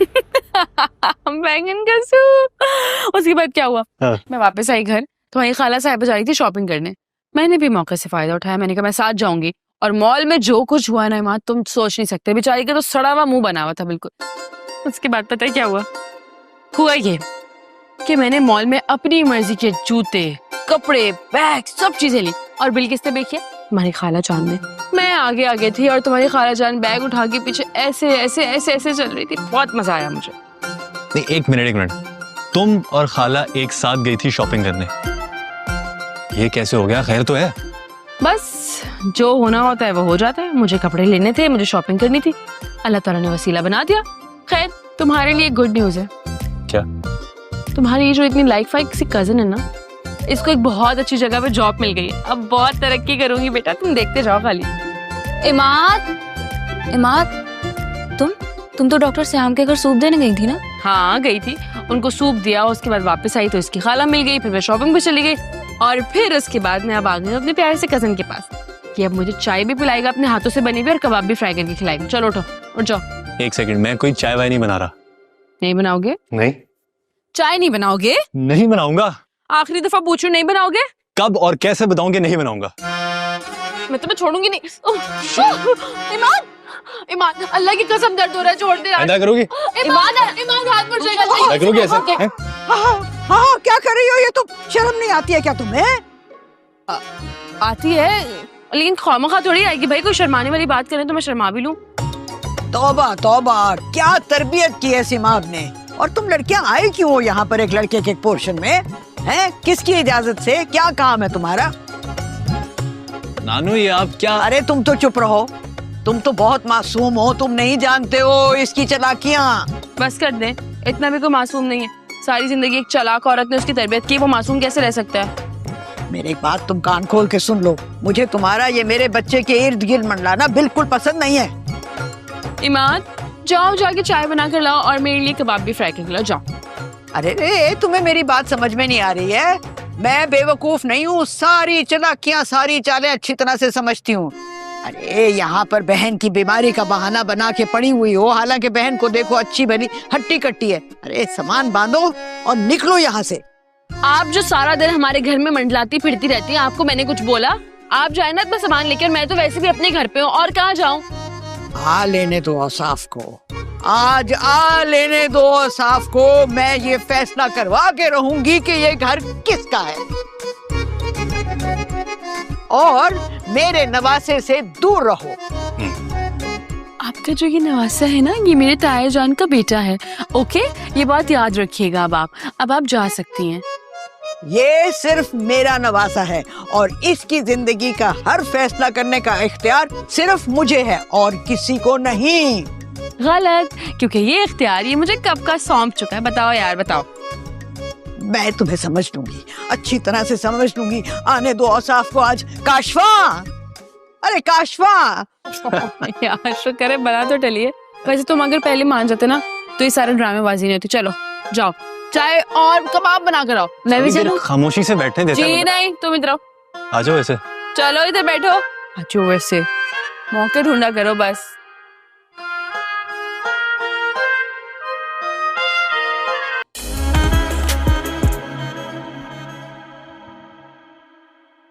बैंगन का सूप। उसके बाद क्या हुआ? हाँ। मैं वापस आई घर, तो वही खाला साहिबा जा रही थी शॉपिंग करने। मैंने भी मौके से फायदा उठाया, मैंने कहा मैं साथ जाऊंगी। और मॉल में जो कुछ हुआ ना इमाद, तुम सोच नहीं सकते। बेचारी का तो सड़ा हुआ मुंह बना हुआ था बिल्कुल। उसके बाद पता है क्या हुआ ये कि मैंने मॉल में अपनी मर्जी के जूते, कपड़े, बैग, सब चीजें ली। और बिल किसने पे किया? तुम्हारी खाला जान ने। मैं आगे आगे थी और तुम्हारी खाला जान बैग उठा के पीछे ऐसे ऐसे ऐसे ऐसे चल रही थी। बहुत मजा आया मुझे। नहीं, एक मिनट, तुम और खाला एक साथ गई थी शॉपिंग करने, ये कैसे हो गया? खैर तो है? बस जो होना होता है वो हो जाता है। मुझे कपड़े लेने थे, मुझे शॉपिंग करनी थी, अल्लाह ताला ने वसीला बना दिया। खैर तुम्हारे लिए गुड न्यूज है। क्या? तुम्हारी जो इतनी लाइक फाइक सी कजन है ना, इसको एक बहुत अच्छी जगह पे जॉब मिल गई। अब बहुत तरक्की करूंगी बेटा, तुम देखते जाओ खाली। इमाद, तुम तो डॉक्टर श्याम के घर सूप देने गई थी ना? हाँ गई थी, उनको सूप दिया, उसके बाद वापस आई तो इसकी खाला मिल गई, फिर मैं शॉपिंग पे चली गई। और फिर उसके बाद मैं अब आ गई अपने प्यारे से कजन के पास कि अब मुझे चाय भी पिलाएगा अपने हाथों से बनी हुई और कबाब भी फ्राई करके खिलाएगा। चलो उठो, उठ जाओ। एक सेकंड, मैं कोई चाय वाय नहीं बना रहा। नहीं बनाओगे? नहीं। चाय नहीं बनाओगे? नहीं बनाऊंगा। आखिरी दफा पूछू, नहीं बनाओगे? कब और कैसे बताऊंगे नहीं बनाऊंगा। मैं तुम्हें छोड़ूंगी नहीं। ईमान, अल्लाह की कसम दर्द हो रहा है, छोड़ दे। ऐसा करोगी? ईमान हाथ पर जाएगा। ऐसा करोगी ऐसा? हाँ, क्या कर रही हो? ये तो शर्म नहीं आती है क्या तुम्हें? आती है, लेकिन खामखा थोड़ी आएगी भाई। कोई शर्माने वाली बात करें तो मैं शर्मा भी लूं। तौबा तौबा, क्या तरबियत की है सिमाग ने। और तुम लड़कियां आई क्यों हो यहाँ पर एक लड़के के पोर्शन में? हैं? किसकी इजाजत से? क्या काम है तुम्हारा? नानू ये आप क्या? अरे तुम तो चुप रहो, तुम तो बहुत मासूम हो, तुम नहीं जानते हो इसकी चालाकियाँ। बस कर दे, इतना भी कोई मासूम नहीं है। सारी जिंदगी एक चालाक औरत ने उसकी तरबियत की, वो मासूम कैसे रह सकता है? मेरी बात तुम कान खोल के सुन लो, मुझे तुम्हारा ये मेरे बच्चे के इर्द गिर्द मंडलाना बिल्कुल पसंद नहीं है। ईमान, जाओ जाके चाय बना कर लाओ और मेरे लिए कबाब भी फ्राई करके लाओ, जाओ। अरे रे, तुम्हें मेरी बात समझ में नहीं आ रही है? मैं बेवकूफ नहीं हूँ, सारी चालाकियाँ, सारी चालें अच्छी तरह से समझती हूँ। अरे यहाँ पर बहन की बीमारी का बहाना बना के पड़ी हुई हो, हालांकि बहन को देखो अच्छी भली हट्टी कट्टी है। अरे सामान बांधो और निकलो यहाँ से। आप जो सारा दिन हमारे घर में मंडलाती फिरती रहती हैं, आपको मैंने कुछ बोला? आप जाए ना अपना सामान लेकर, मैं तो वैसे भी अपने घर पे हूँ, और कहाँ जाऊँ? आ लेने दो औसाफ को, आज आ लेने दो औसाफ को। मैं ये फैसला करवा के रहूंगी कि ये घर किसका है, और मेरे नवासे से दूर रहो। आपका जो ये नवासा है ना, ये मेरे ताया जान का बेटा है। ओके, ये बात याद रखिएगा। अब आप जा सकती हैं। ये सिर्फ मेरा नवासा है और इसकी जिंदगी का हर फैसला करने का इख्तियार सिर्फ मुझे है और किसी को नहीं। गलत, क्योंकि ये इख्तियार ये मुझे कब का सौंप चुका है। बताओ यार, बताओ। मैं तुम्हें समझ लूंगी, अच्छी तरह से समझ लूंगी। आने दो औसाफ को आज। काशफा, अरे काशफा। यार शुक्र है बना तो टलिए। वैसे तुम अगर पहले मान जाते ना तो ये सारे ड्रामेबाजी नहीं होती। चलो जाओ, चाय और कबाब बना कर आओ। मैं भी चलूं? खामोशी से बैठने देते जी नहीं, तुम इधर आओ। आ जाओ। वैसे चलो इधर बैठो। अच्छा वैसे मौके ढूंढा करो बस।